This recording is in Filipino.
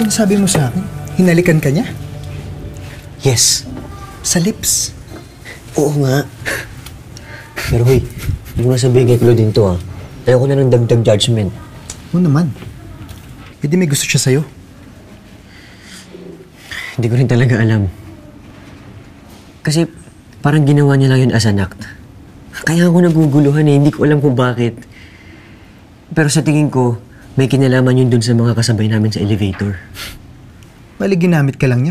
Sinasabi mo sa akin, hinalikan ka niya? Yes. Sa lips? Oo nga. Pero hoy, hindi mo sabihin kay Claudine to Ayoko na ng dagdag judgment. Oo naman. E di may gusto siya sa'yo. Hindi ko rin talaga alam. Kasi parang ginawa niya lang yun as an act. Kaya ako naguguluhan hindi ko alam kung bakit. Pero sa tingin ko, may kinalaman yun dun sa mga kasabay namin sa elevator. Bali ginamit ka lang niya.